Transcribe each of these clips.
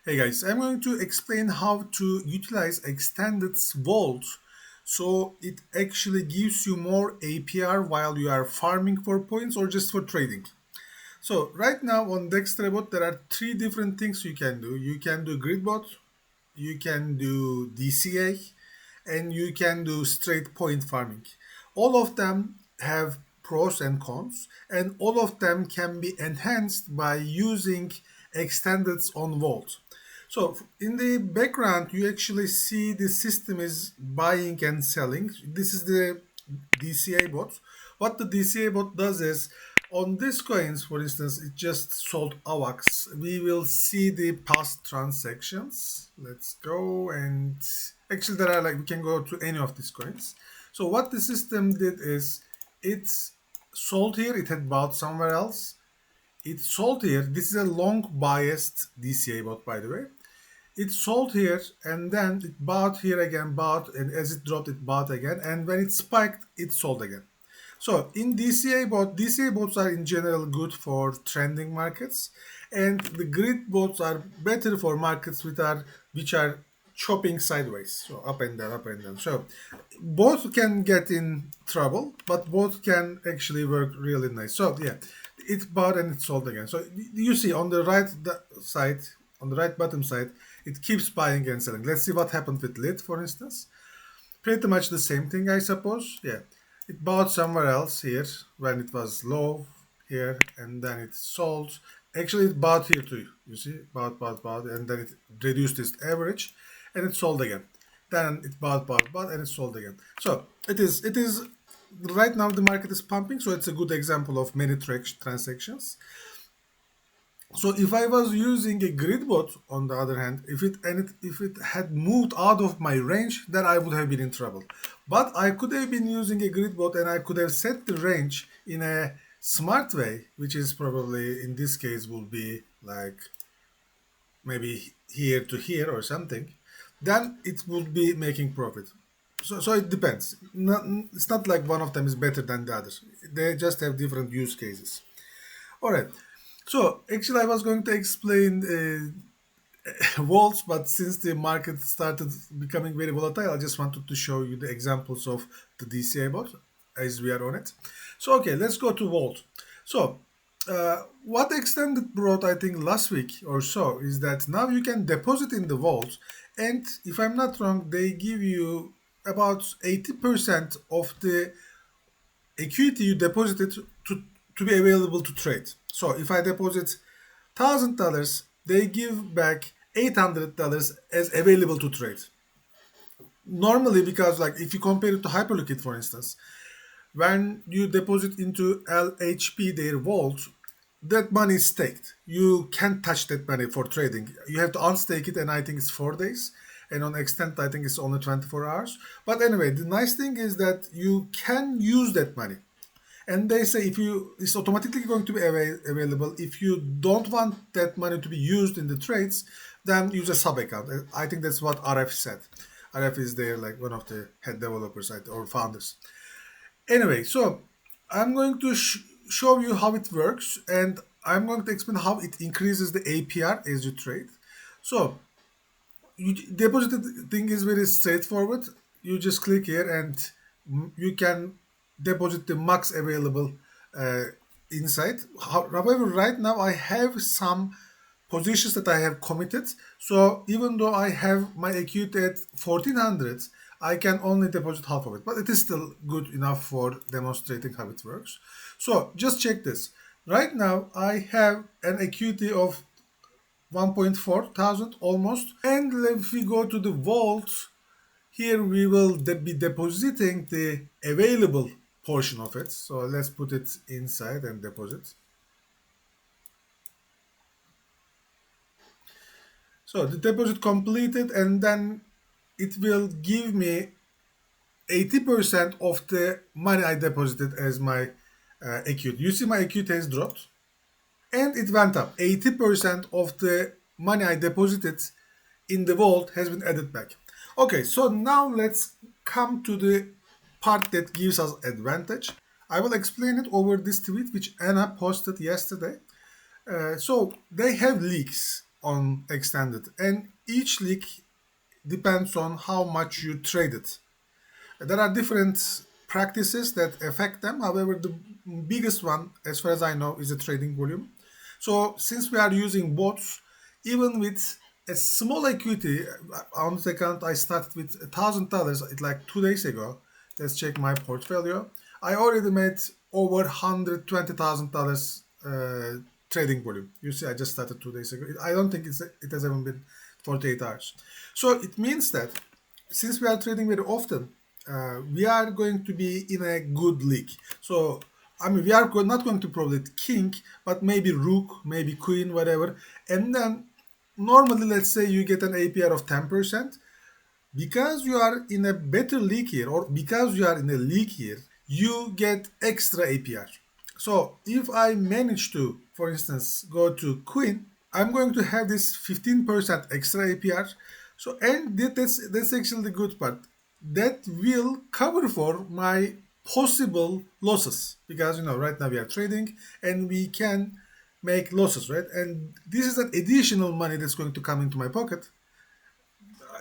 Hey guys, I'm going to explain how to utilize extended vault so it actually gives you more APR while you are farming for points or just for trading. So right now on Dextrabot there are three different things you can do. You can do gridbot, you can do DCA, and you can do straight point farming. All of them have pros and cons, and all of them can be enhanced by using extendeds on Vault. So in the background, you actually see the system is buying and selling. This is the DCA bot. What the DCA bot does is, on these coins, for instance, it just sold AVAX. We will see the past transactions. Let's go and actually there are like we can go to any of these coins. So what the system did is it's sold here. It had bought somewhere else. It sold here. This is a long biased DCA bot, by the way. It sold here and then it bought here again, bought, and as it dropped, it bought again. And when it spiked, it sold again. So in DCA bots are in general good for trending markets, and the grid bots are better for markets which are chopping sideways, so up and down, up and down. So both can get in trouble, but both can actually work really nice. So yeah, it bought and it sold again. So you see on the right side, on the right bottom side, it keeps buying and selling. Let's see what happened with lit, for instance. Pretty much the same thing, I suppose. Yeah, it bought somewhere else here when it was low here, and then it sold. Actually, it bought here too. You see, bought, and then it reduced its average, and it sold again. Then it bought, and it sold again. So it is. Right now, the market is pumping, so it's a good example of many transactions. So if I was using a grid bot, on the other hand, if it had moved out of my range, then I would have been in trouble. But I could have been using a grid bot and I could have set the range in a smart way, which is probably in this case will be like maybe here to here or something. Then it would be making profit. So it depends. It's not like one of them is better than the other. They just have different use cases. All right. So actually, I was going to explain vaults, but since the market started becoming very volatile, I just wanted to show you the examples of the DCA bot as we are on it. So okay, let's go to vault. So what extended brought, I think, last week or so is that now you can deposit in the vault, and if I'm not wrong, they give you about 80% of the equity you deposited to be available to trade. So if I deposit $1,000, they give back $800 as available to trade. Normally, because like if you compare it to Hyperliquid, for instance, when you deposit into LHP, their vault, that money is staked. You can't touch that money for trading. You have to unstake it, and I think it's 4 days. And on extent, I think it's only 24 hours. But anyway, the nice thing is that you can use that money. And they say if you it's automatically going to be available. If you don't want that money to be used in the trades, then use a sub account. I think that's what RF said. RF is there like one of the head developers or founders. Anyway, so I'm going to show you how it works, and I'm going to explain how it increases the APR as you trade. So deposit thing is very straightforward. You just click here and you can deposit the max available uh, inside. However, right now I have some positions that I have committed. So even though I have my acute at 1400, I can only deposit half of it, but it is still good enough for demonstrating how it works. So just check this. Right now I have an acuity of 1.4 thousand almost. And if we go to the vault, here we will be depositing the available portion of it. So let's put it inside and deposit. So the deposit completed, and then it will give me 80% of the money I deposited as my acute. You see my acute has dropped and it went up. 80% of the money I deposited in the vault has been added back. Okay, so now let's come to the part that gives us advantage. I will explain it over this tweet which Anna posted yesterday. So they have leaks. on extended, and each league depends on how much you traded. There are different practices that affect them. However, the biggest one, as far as I know, is the trading volume. So since we are using bots, even with a small equity, on the account I started with $1,000, it like 2 days ago. Let's check my portfolio. I already made over $120,000 trading volume. You see, I just started 2 days ago. I don't think it has even been 48 hours. So it means that since we are trading very often, we are going to be in a good league. So, I mean, we are not going to probably king, but maybe rook, maybe queen, whatever. And then normally, let's say you get an APR of 10%. Because you are in a better league here, or because you are in a league here, you get extra APR. So if I manage to, for instance, go to queen, I'm going to have this 15% extra APR. So, and that's actually the good part. That will cover for my possible losses, because right now we are trading and we can make losses, right? And this is an additional money that's going to come into my pocket.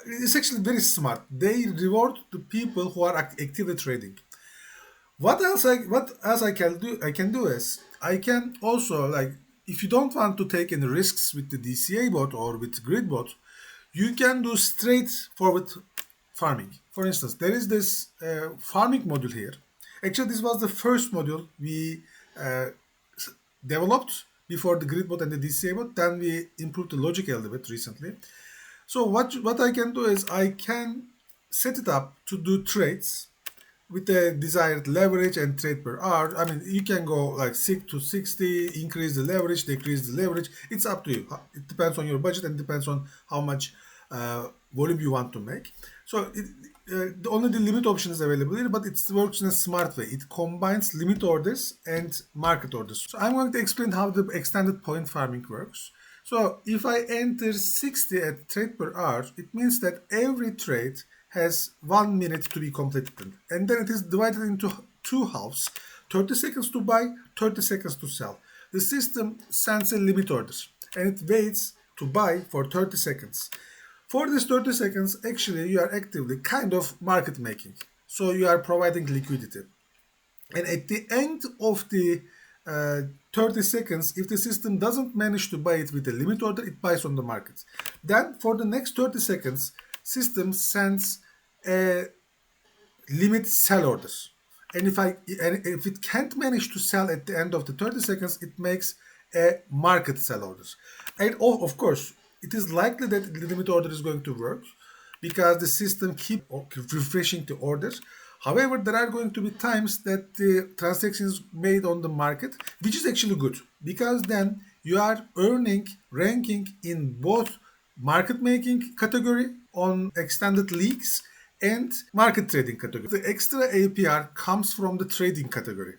It's actually very smart. They reward the people who are actively trading. What else I can do is I can also, like, if you don't want to take any risks with the DCA bot or with grid bot, you can do straightforward farming. For instance, there is this farming module here. Actually, this was the first module we uh, developed before the grid bot and the DCA bot. Then we improved the logic a little bit recently. So what I can do is I can set it up to do trades with the desired leverage and trade per hour. I mean, you can go like 6 to 60, increase the leverage, decrease the leverage. It's up to you. It depends on your budget and depends on how much volume you want to make. So only the limit option is available here, but it works in a smart way. It combines limit orders and market orders. So I'm going to explain how the extended point farming works. So if I enter 60 at trade per hour, it means that every trade has 1 minute to be completed. And then it is divided into two halves, 30 seconds to buy, 30 seconds to sell. The system sends a limit order and it waits to buy for 30 seconds. For this 30 seconds, actually, you are actively kind of market making. So you are providing liquidity. And at the end of the 30 seconds, if the system doesn't manage to buy it with a limit order, it buys on the market. Then for the next 30 seconds, system sends a limit sell orders. And if it can't manage to sell at the end of the 30 seconds, it makes a market sell orders. And of course, it is likely that the limit order is going to work because the system keeps refreshing the orders. However, there are going to be times that the transactions made on the market, which is actually good because then you are earning ranking in both market making category on extended leagues and market trading category. The extra APR comes from the trading category.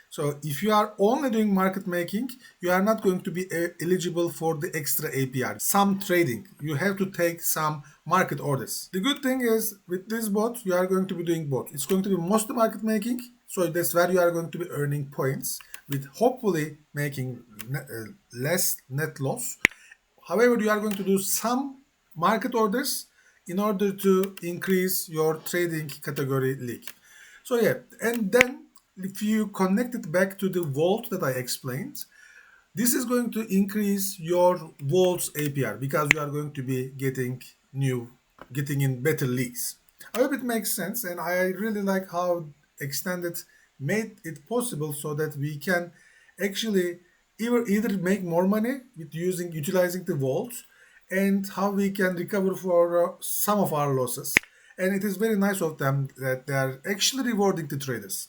So if you are only doing market making, you are not going to be eligible for the extra APR. Some trading, you have to take some market orders. The good thing is with this bot, you are going to be doing both. It's going to be mostly market making, so that's where you are going to be earning points with hopefully making less net loss. However, you are going to do some market orders in order to increase your trading category league. So yeah, and then if you connect it back to the vault that I explained, this is going to increase your vault's APR because you are going to be getting in better leagues. I hope it makes sense, and I really like how extended made it possible so that we can actually either make more money with utilizing the vault, and how we can recover for some of our losses. And it is very nice of them that they are actually rewarding the traders.